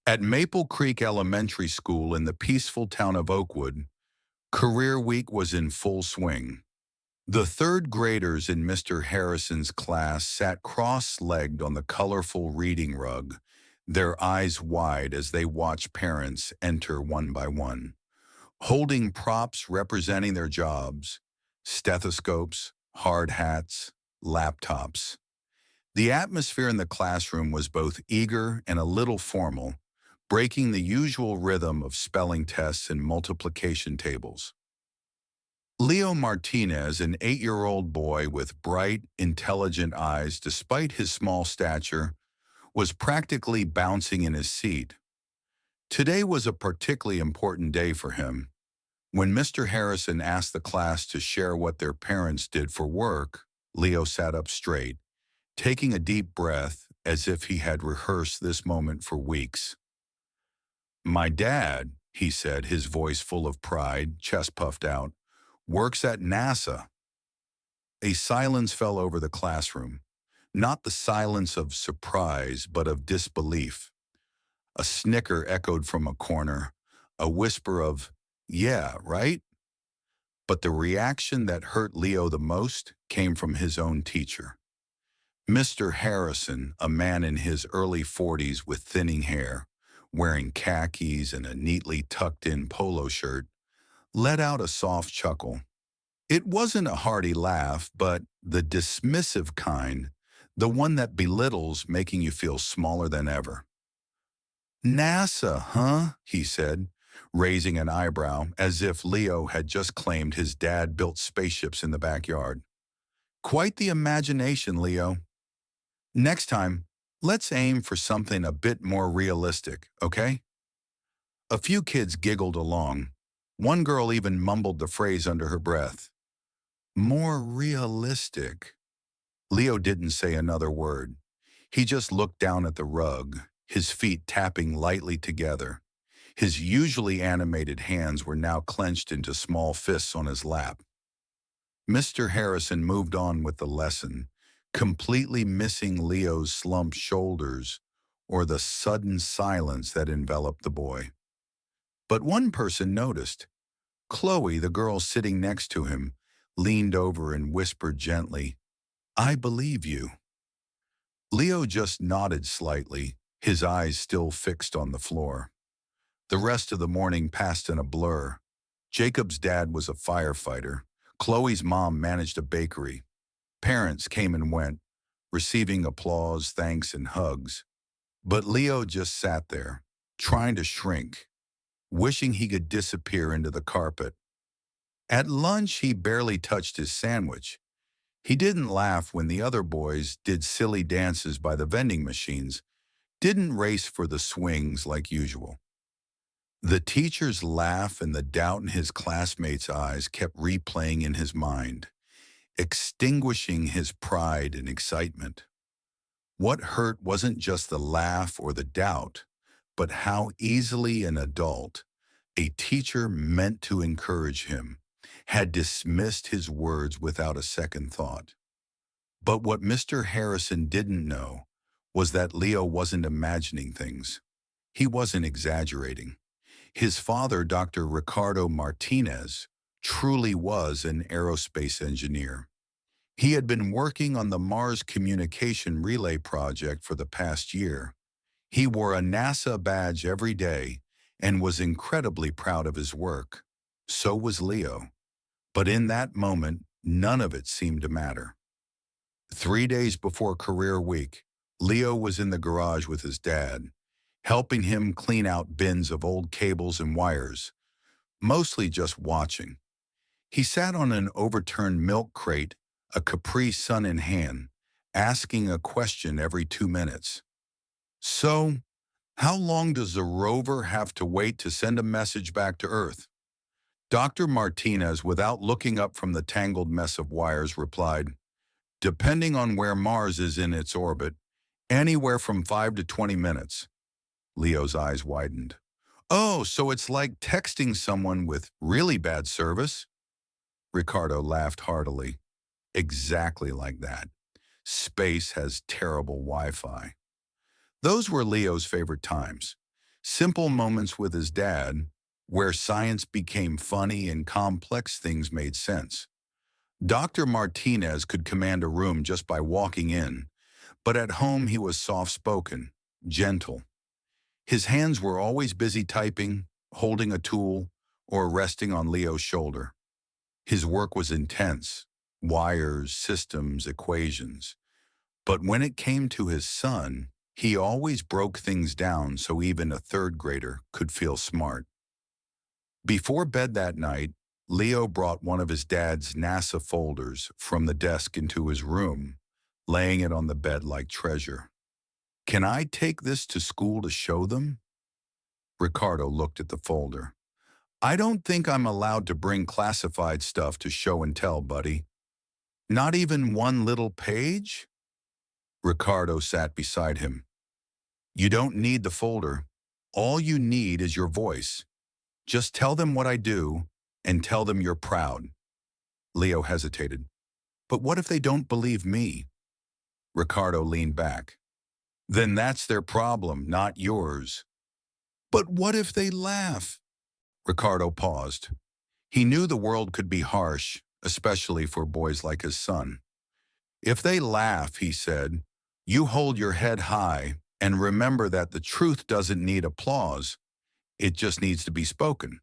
At Maple Creek Elementary School in the peaceful town of Oakwood, Career Week was in full swing. The third graders in Mr. Harrison's class sat cross-legged on the colorful reading rug, their eyes wide as they watched parents enter one by one, holding props representing their jobs, stethoscopes, hard hats, laptops. The atmosphere in the classroom was both eager and a little formal, breaking the usual rhythm of spelling tests and multiplication tables. Leo Martinez, an 8-year-old boy with bright, intelligent eyes despite his small stature, was practically bouncing in his seat. Today was a particularly important day for him. When Mr. Harrison asked the class to share what their parents did for work, Leo sat up straight, taking a deep breath as if he had rehearsed this moment for weeks. "My dad," he said, his voice full of pride, chest puffed out, "works at NASA." A silence fell over the classroom, not the silence of surprise, but of disbelief. A snicker echoed from a corner, a whisper of, "Yeah, right?" But the reaction that hurt Leo the most came from his own teacher. Mr. Harrison, a man in his early 40s with thinning hair, wearing khakis and a neatly tucked-in polo shirt, let out a soft chuckle. It wasn't a hearty laugh, but the dismissive kind, the one that belittles, making you feel smaller than ever. "NASA, huh?" he said, raising an eyebrow as if Leo had just claimed his dad built spaceships in the backyard. "Quite the imagination, Leo. Next time, let's aim for something a bit more realistic, okay?" A few kids giggled along. One girl even mumbled the phrase under her breath. "More realistic." Leo didn't say another word. He just looked down at the rug, his feet tapping lightly together. His usually animated hands were now clenched into small fists on his lap. Mr. Harrison moved on with the lesson, completely missing Leo's slumped shoulders or the sudden silence that enveloped the boy. But one person noticed. Chloe, the girl sitting next to him, leaned over and whispered gently, "I believe you." Leo just nodded slightly, his eyes still fixed on the floor. The rest of the morning passed in a blur. Jacob's dad was a firefighter. Chloe's mom managed a bakery. Parents came and went, receiving applause, thanks, and hugs. But Leo just sat there, trying to shrink, wishing he could disappear into the carpet. At lunch, he barely touched his sandwich. He didn't laugh when the other boys did silly dances by the vending machines, didn't race for the swings like usual. The teacher's laugh and the doubt in his classmates' eyes kept replaying in his mind, extinguishing his pride and excitement. What hurt wasn't just the laugh or the doubt, but how easily an adult, a teacher meant to encourage him, had dismissed his words without a second thought. But what Mr. Harrison didn't know was that Leo wasn't imagining things. He wasn't exaggerating. His father, Dr. Ricardo Martinez, truly was an aerospace engineer. He had been working on the Mars Communication Relay project for the past year. He wore a NASA badge every day and was incredibly proud of his work. So was Leo. But in that moment, none of it seemed to matter. 3 days before Career Week, Leo was in the garage with his dad, helping him clean out bins of old cables and wires, mostly just watching. He sat on an overturned milk crate, a Capri Sun in hand, asking a question every 2 minutes. "So, how long does the rover have to wait to send a message back to Earth?" Dr. Martinez, without looking up from the tangled mess of wires, replied, "Depending on where Mars is in its orbit, anywhere from 5 to 20 minutes. Leo's eyes widened. "Oh, so it's like texting someone with really bad service?" Ricardo laughed heartily. "Exactly like that. Space has terrible Wi-Fi." Those were Leo's favorite times. Simple moments with his dad, where science became funny and complex things made sense. Dr. Martinez could command a room just by walking in, but at home he was soft-spoken, gentle. His hands were always busy typing, holding a tool, or resting on Leo's shoulder. His work was intense, wires, systems, equations. But when it came to his son, he always broke things down so even a third grader could feel smart. Before bed that night, Leo brought one of his dad's NASA folders from the desk into his room, laying it on the bed like treasure. "Can I take this to school to show them?" Ricardo looked at the folder. "I don't think I'm allowed to bring classified stuff to show and tell, buddy. Not even one little page?" Ricardo sat beside him. "You don't need the folder. All you need is your voice. Just tell them what I do, and tell them you're proud." Leo hesitated. "But what if they don't believe me?" Ricardo leaned back. "Then that's their problem, not yours." "But what if they laugh?" Ricardo paused. He knew the world could be harsh, especially for boys like his son. "If they laugh," he said, "you hold your head high and remember that the truth doesn't need applause. It just needs to be spoken."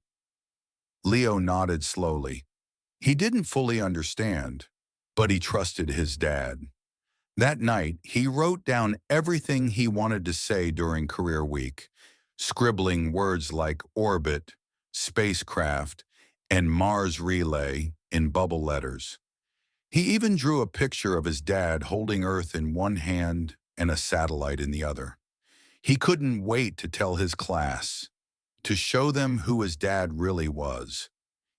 Leo nodded slowly. He didn't fully understand, but he trusted his dad. That night, he wrote down everything he wanted to say during career week, scribbling words like orbit, spacecraft, and Mars relay in bubble letters. He even drew a picture of his dad holding Earth in one hand and a satellite in the other. He couldn't wait to tell his class, to show them who his dad really was.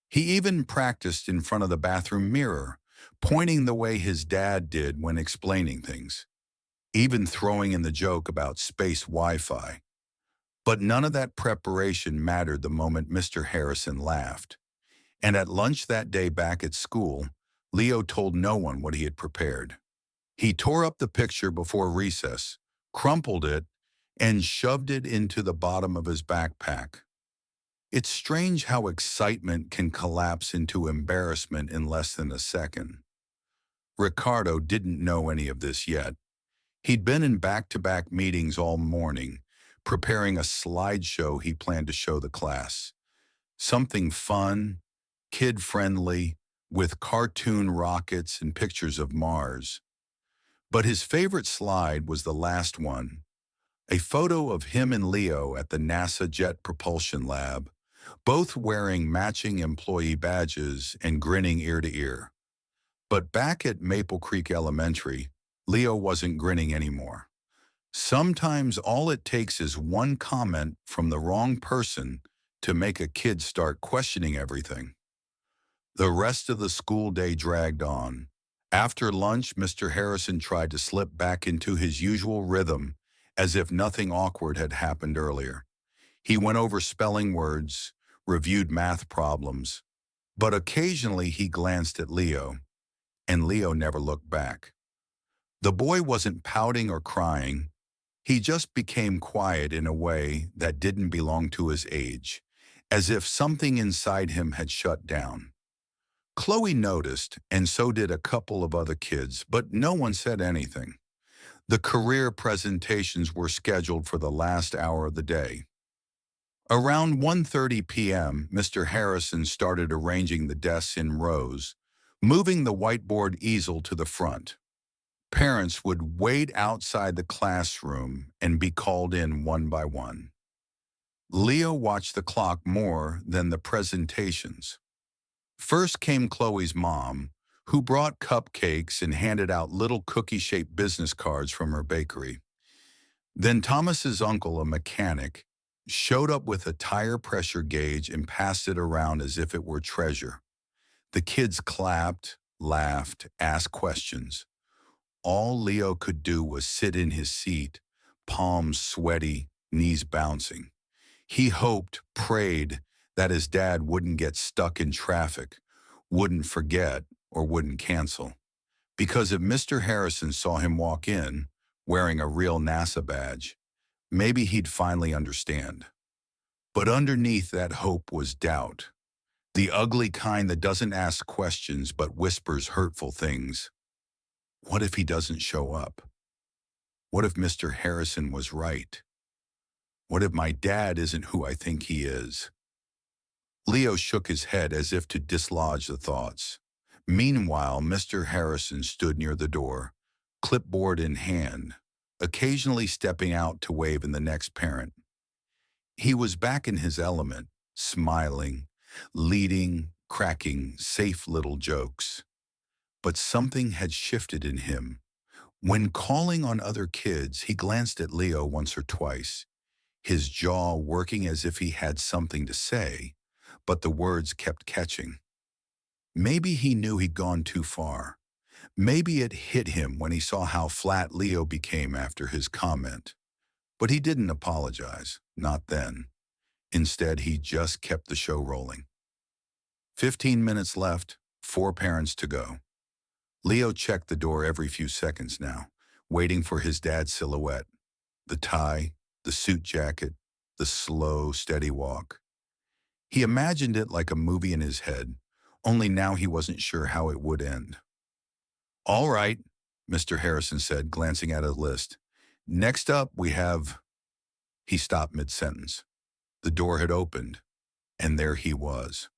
He even practiced in front of the bathroom mirror, pointing the way his dad did when explaining things, even throwing in the joke about space Wi-Fi. But none of that preparation mattered the moment Mr. Harrison laughed. And at lunch that day back at school, Leo told no one what he had prepared. He tore up the picture before recess, crumpled it, and shoved it into the bottom of his backpack. It's strange how excitement can collapse into embarrassment in less than a second. Ricardo didn't know any of this yet. He'd been in back-to-back meetings all morning, preparing a slideshow he planned to show the class. Something fun, kid-friendly, with cartoon rockets and pictures of Mars. But his favorite slide was the last one, a photo of him and Leo at the NASA Jet Propulsion Lab, both wearing matching employee badges and grinning ear to ear. But back at Maple Creek Elementary, Leo wasn't grinning anymore. Sometimes all it takes is one comment from the wrong person to make a kid start questioning everything. The rest of the school day dragged on. After lunch, Mr. Harrison tried to slip back into his usual rhythm, as if nothing awkward had happened earlier. He went over spelling words, reviewed math problems, but occasionally he glanced at Leo, and Leo never looked back. The boy wasn't pouting or crying. He just became quiet in a way that didn't belong to his age, as if something inside him had shut down. Chloe noticed, and so did a couple of other kids, but no one said anything. The career presentations were scheduled for the last hour of the day. Around 1:30 p.m., Mr. Harrison started arranging the desks in rows, moving the whiteboard easel to the front. Parents would wait outside the classroom and be called in one by one. Leo watched the clock more than the presentations. First came Chloe's mom, who brought cupcakes and handed out little cookie-shaped business cards from her bakery. Then Thomas's uncle, a mechanic, showed up with a tire pressure gauge and passed it around as if it were treasure. The kids clapped, laughed, asked questions. All Leo could do was sit in his seat, palms sweaty, knees bouncing. He hoped, prayed, that his dad wouldn't get stuck in traffic, wouldn't forget, or wouldn't cancel. Because if Mr. Harrison saw him walk in, wearing a real NASA badge, maybe he'd finally understand. But underneath that hope was doubt. The ugly kind that doesn't ask questions but whispers hurtful things. What if he doesn't show up? What if Mr. Harrison was right? What if my dad isn't who I think he is? Leo shook his head as if to dislodge the thoughts. Meanwhile, Mr. Harrison stood near the door, clipboard in hand, occasionally stepping out to wave in the next parent. He was back in his element, smiling, leading, cracking safe little jokes. But something had shifted in him. When calling on other kids, he glanced at Leo once or twice, his jaw working as if he had something to say, but the words kept catching. Maybe he knew he'd gone too far. Maybe it hit him when he saw how flat Leo became after his comment. But he didn't apologize, not then. Instead, he just kept the show rolling. 15 minutes left, 4 parents to go. Leo checked the door every few seconds now, waiting for his dad's silhouette. The tie, the suit jacket, the slow, steady walk. He imagined it like a movie in his head, only now he wasn't sure how it would end. "All right," Mr. Harrison said, glancing at a list. "Next up, we have—" He stopped mid-sentence. The door had opened, and there he was.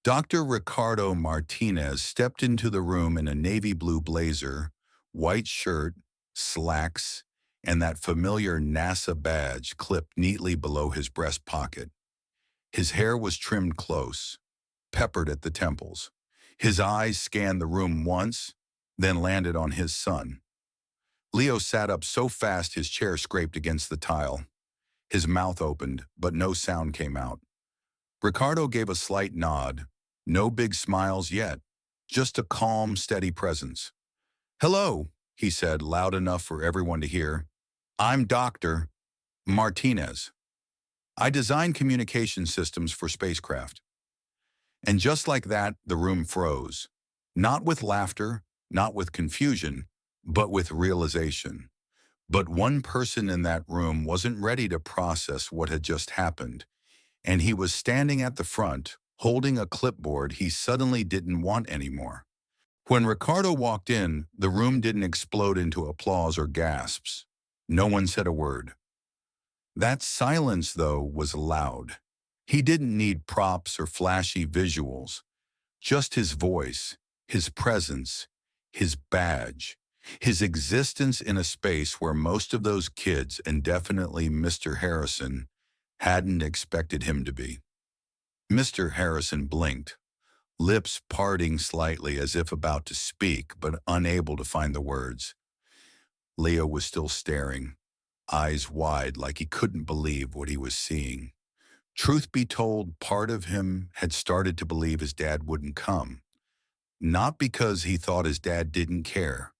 Dr. Ricardo Martinez stepped into the room in a navy blue blazer, white shirt, slacks, and that familiar NASA badge clipped neatly below his breast pocket. His hair was trimmed close, peppered at the temples. His eyes scanned the room once, then landed on his son. Leo sat up so fast his chair scraped against the tile. His mouth opened, but no sound came out. Ricardo gave a slight nod. No big smiles yet, just a calm, steady presence. "Hello," he said, loud enough for everyone to hear. "I'm Dr. Martinez. I design communication systems for spacecraft." And just like that, the room froze. Not with laughter, not with confusion, but with realization. But one person in that room wasn't ready to process what had just happened, and he was standing at the front, holding a clipboard he suddenly didn't want anymore. When Ricardo walked in, the room didn't explode into applause or gasps. No one said a word. That silence, though, was loud. He didn't need props or flashy visuals, just his voice, his presence, his badge, his existence in a space where most of those kids, and definitely Mr. Harrison, hadn't expected him to be. Mr. Harrison blinked, lips parting slightly as if about to speak, but unable to find the words. Leo was still staring, eyes wide like he couldn't believe what he was seeing. Truth be told, part of him had started to believe his dad wouldn't come. Not because he thought his dad didn't care,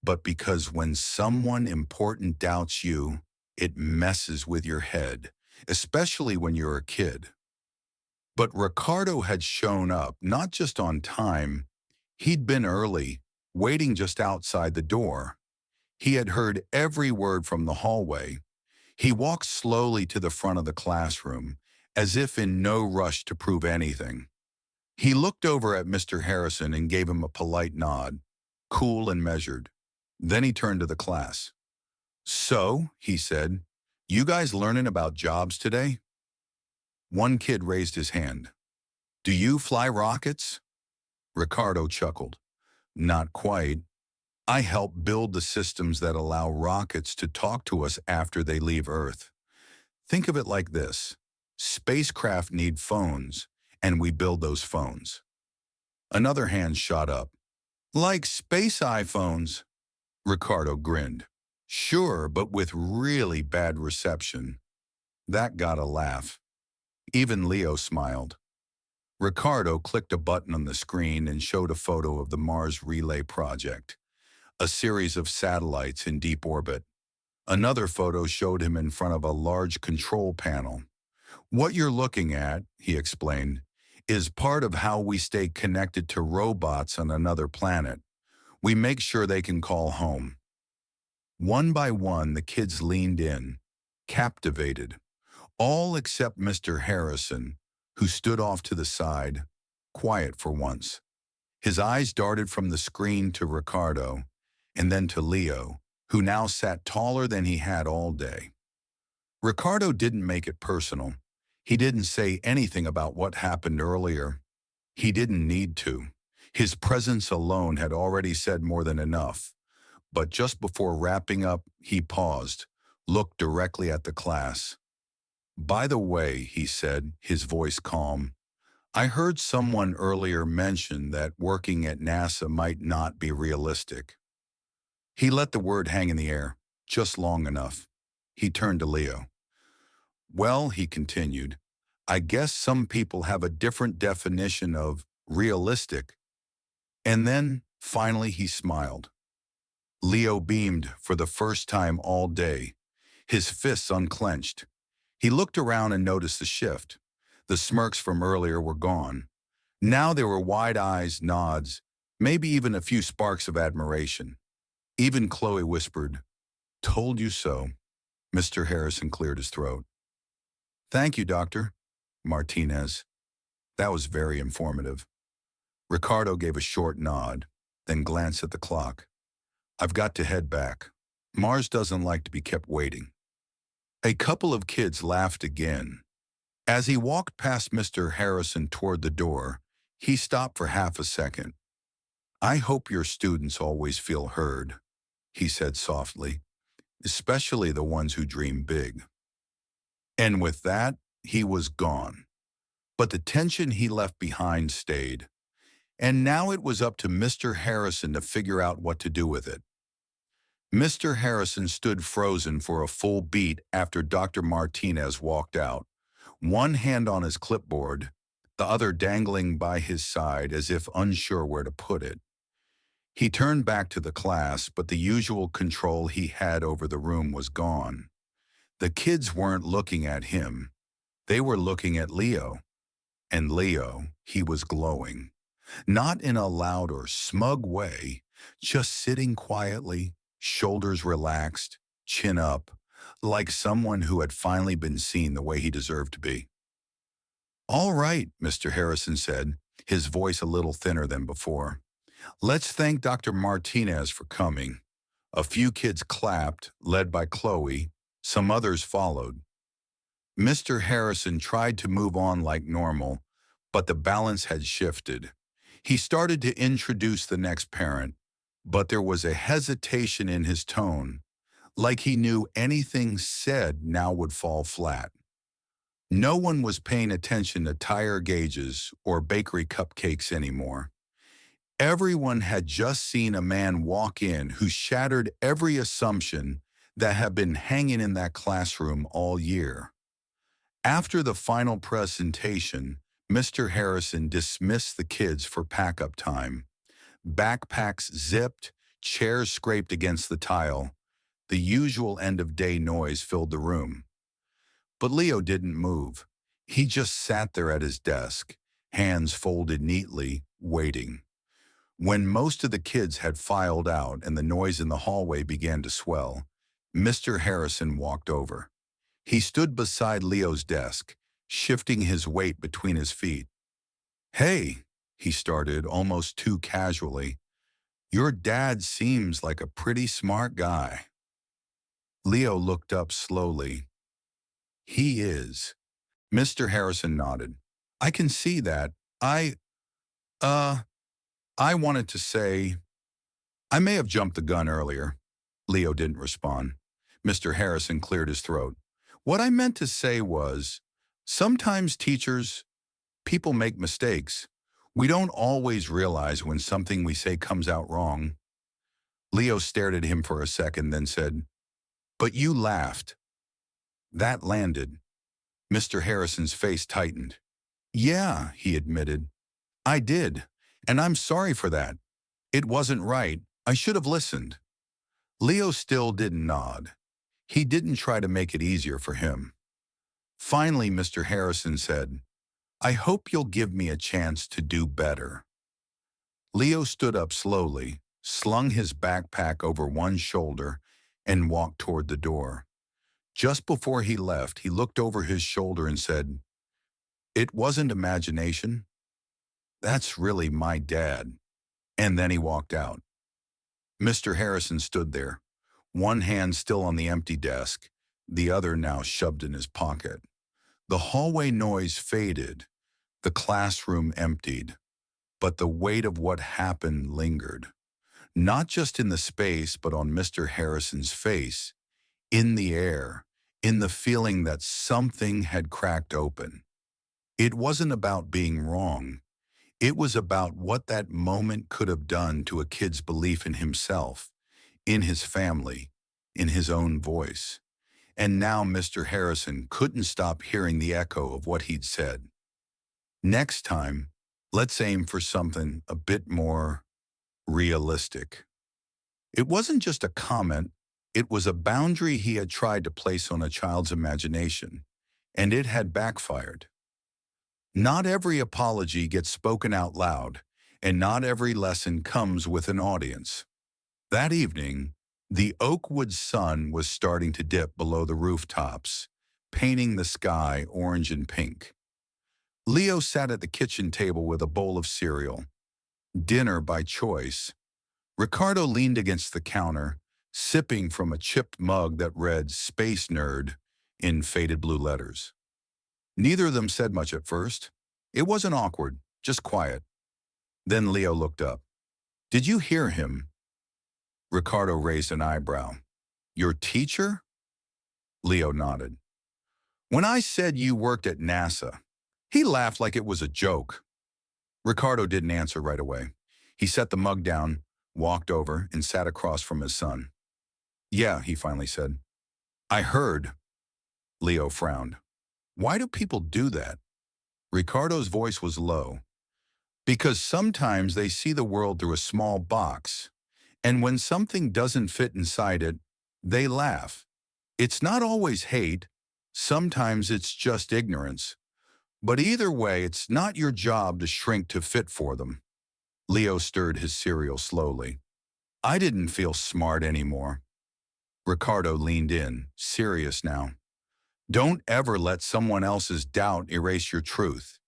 but because when someone important doubts you, it messes with your head, especially when you're a kid. But Ricardo had shown up, not just on time. He'd been early, waiting just outside the door. He had heard every word from the hallway. He walked slowly to the front of the classroom, as if in no rush to prove anything. He looked over at Mr. Harrison and gave him a polite nod, cool and measured. Then he turned to the class. "So," he said, "you guys learning about jobs today?" One kid raised his hand. "Do you fly rockets?" Ricardo chuckled. "Not quite. I help build the systems that allow rockets to talk to us after they leave Earth. Think of it like this. Spacecraft need phones, and we build those phones." Another hand shot up. "Like space iPhones?" Ricardo grinned. "Sure, but with really bad reception." That got a laugh. Even Leo smiled. Ricardo clicked a button on the screen and showed a photo of the Mars Relay Project, a series of satellites in deep orbit. Another photo showed him in front of a large control panel. "What you're looking at," he explained, "is part of how we stay connected to robots on another planet. We make sure they can call home." One by one, the kids leaned in, captivated. All except Mr. Harrison, who stood off to the side, quiet for once. His eyes darted from the screen to Ricardo, and then to Leo, who now sat taller than he had all day. Ricardo didn't make it personal. He didn't say anything about what happened earlier. He didn't need to. His presence alone had already said more than enough. But just before wrapping up, he paused, looked directly at the class. "By the way," he said, his voice calm, "I heard someone earlier mention that working at NASA might not be realistic." He let the word hang in the air, just long enough. He turned to Leo. "Well," he continued, "I guess some people have a different definition of realistic." And then, finally, he smiled. Leo beamed for the first time all day, his fists unclenched. He looked around and noticed the shift. The smirks from earlier were gone. Now there were wide eyes, nods, maybe even a few sparks of admiration. Even Chloe whispered, "Told you so." Mr. Harrison cleared his throat. "Thank you, Doctor Martinez. That was very informative." Ricardo gave a short nod, then glanced at the clock. "I've got to head back. Mars doesn't like to be kept waiting." A couple of kids laughed again. As he walked past Mr. Harrison toward the door, he stopped for half a second. "I hope your students always feel heard," he said softly, "especially the ones who dream big." And with that, he was gone. But the tension he left behind stayed. And now it was up to Mr. Harrison to figure out what to do with it. Mr. Harrison stood frozen for a full beat after Dr. Martinez walked out, one hand on his clipboard, the other dangling by his side as if unsure where to put it. He turned back to the class, but the usual control he had over the room was gone. The kids weren't looking at him. They were looking at Leo. And Leo, he was glowing. Not in a loud or smug way, just sitting quietly, shoulders relaxed, chin up, like someone who had finally been seen the way he deserved to be. "All right," Mr. Harrison said, his voice a little thinner than before. "Let's thank Dr. Martinez for coming." A few kids clapped, led by Chloe. Some others followed. Mr. Harrison tried to move on like normal, but the balance had shifted. He started to introduce the next parent, but there was a hesitation in his tone, like he knew anything said now would fall flat. No one was paying attention to tire gauges or bakery cupcakes anymore. Everyone had just seen a man walk in who shattered every assumption that had been hanging in that classroom all year. After the final presentation, Mr. Harrison dismissed the kids for pack-up time. Backpacks zipped, chairs scraped against the tile. The usual end-of-day noise filled the room. But Leo didn't move. He just sat there at his desk, hands folded neatly, waiting. When most of the kids had filed out and the noise in the hallway began to swell, Mr. Harrison walked over. He stood beside Leo's desk, shifting his weight between his feet. "Hey," he started almost too casually, "your dad seems like a pretty smart guy." Leo looked up slowly. "He is." Mr. Harrison nodded. "I can see that. I wanted to say, I may have jumped the gun earlier." Leo didn't respond. Mr. Harrison cleared his throat. "What I meant to say was, sometimes people make mistakes. We don't always realize when something we say comes out wrong." Leo stared at him for a second, then said, "But you laughed." That landed. Mr. Harrison's face tightened. "Yeah," he admitted. "I did, and I'm sorry for that. It wasn't right. I should have listened." Leo still didn't nod. He didn't try to make it easier for him. Finally, Mr. Harrison said, "I hope you'll give me a chance to do better." Leo stood up slowly, slung his backpack over one shoulder, and walked toward the door. Just before he left, he looked over his shoulder and said, "It wasn't imagination. That's really my dad." And then he walked out. Mr. Harrison stood there, one hand still on the empty desk, the other now shoved in his pocket. The hallway noise faded, the classroom emptied, but the weight of what happened lingered. Not just in the space, but on Mr. Harrison's face, in the air, in the feeling that something had cracked open. It wasn't about being wrong. It was about what that moment could have done to a kid's belief in himself, in his family, in his own voice. And now Mr. Harrison couldn't stop hearing the echo of what he'd said. Next time, let's aim for something a bit more realistic. It wasn't just a comment, it was a boundary he had tried to place on a child's imagination, and it had backfired. Not every apology gets spoken out loud, and not every lesson comes with an audience. That evening, the Oakwood sun was starting to dip below the rooftops, painting the sky orange and pink. Leo sat at the kitchen table with a bowl of cereal, dinner by choice. Ricardo leaned against the counter, sipping from a chipped mug that read "Space Nerd" in faded blue letters. Neither of them said much at first. It wasn't awkward, just quiet. Then Leo looked up. "Did you hear him?" Ricardo raised an eyebrow. "Your teacher?" Leo nodded. "When I said you worked at NASA, he laughed like it was a joke." Ricardo didn't answer right away. He set the mug down, walked over, and sat across from his son. "Yeah," he finally said. "I heard." Leo frowned. "Why do people do that?" Ricardo's voice was low. "Because sometimes they see the world through a small box, and when something doesn't fit inside it, they laugh. It's not always hate. Sometimes it's just ignorance. But either way, it's not your job to shrink to fit for them." Leo stirred his cereal slowly. "I didn't feel smart anymore." Ricardo leaned in, serious now. "Don't ever let someone else's doubt erase your truth.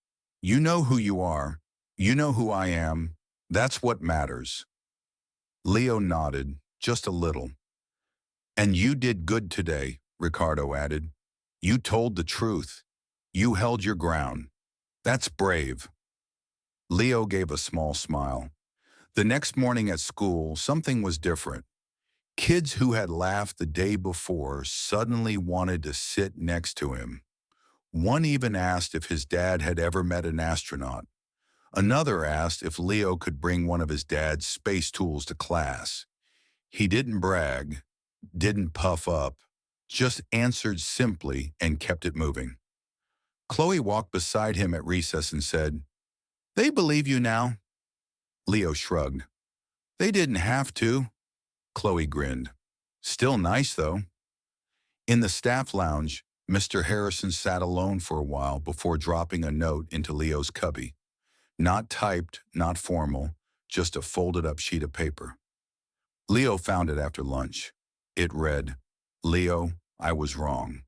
You know who you are. You know who I am. That's what matters." Leo nodded, just a little. "And you did good today," Ricardo added. "You told the truth. You held your ground. That's brave." Leo gave a small smile. The next morning at school, something was different. Kids who had laughed the day before suddenly wanted to sit next to him. One even asked if his dad had ever met an astronaut. Another asked if Leo could bring one of his dad's space tools to class. He didn't brag, didn't puff up, just answered simply and kept it moving. Chloe walked beside him at recess and said, "They believe you now." Leo shrugged. "They didn't have to." Chloe grinned. "Still nice, though." In the staff lounge, Mr. Harrison sat alone for a while before dropping a note into Leo's cubby. Not typed, not formal, just a folded-up sheet of paper. Leo found it after lunch. It read, "Leo, I was wrong.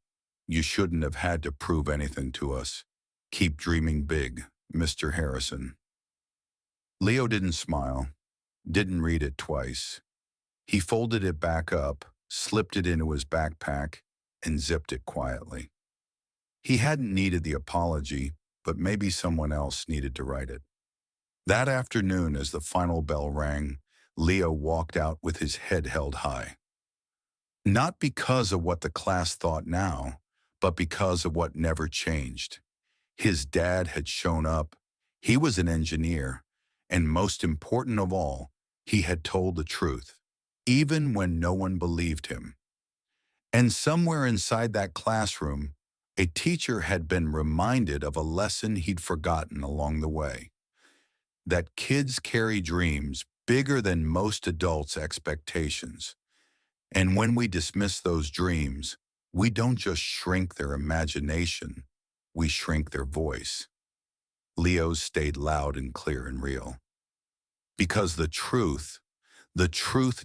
You shouldn't have had to prove anything to us. Keep dreaming big, Mr. Harrison." Leo didn't smile, didn't read it twice. He folded it back up, slipped it into his backpack, and zipped it quietly. He hadn't needed the apology, but maybe someone else needed to write it. That afternoon, as the final bell rang, Leo walked out with his head held high. Not because of what the class thought now, but because of what never changed. His dad had shown up. He was an engineer. And most important of all, he had told the truth, even when no one believed him. And somewhere inside that classroom, a teacher had been reminded of a lesson he'd forgotten along the way. That kids carry dreams bigger than most adults' expectations. And when we dismiss those dreams, we don't just shrink their imagination, we shrink their voice. Leo's stayed loud and clear and real. Because the truth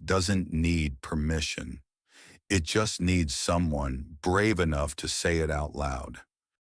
doesn't need permission. It just needs someone brave enough to say it out loud.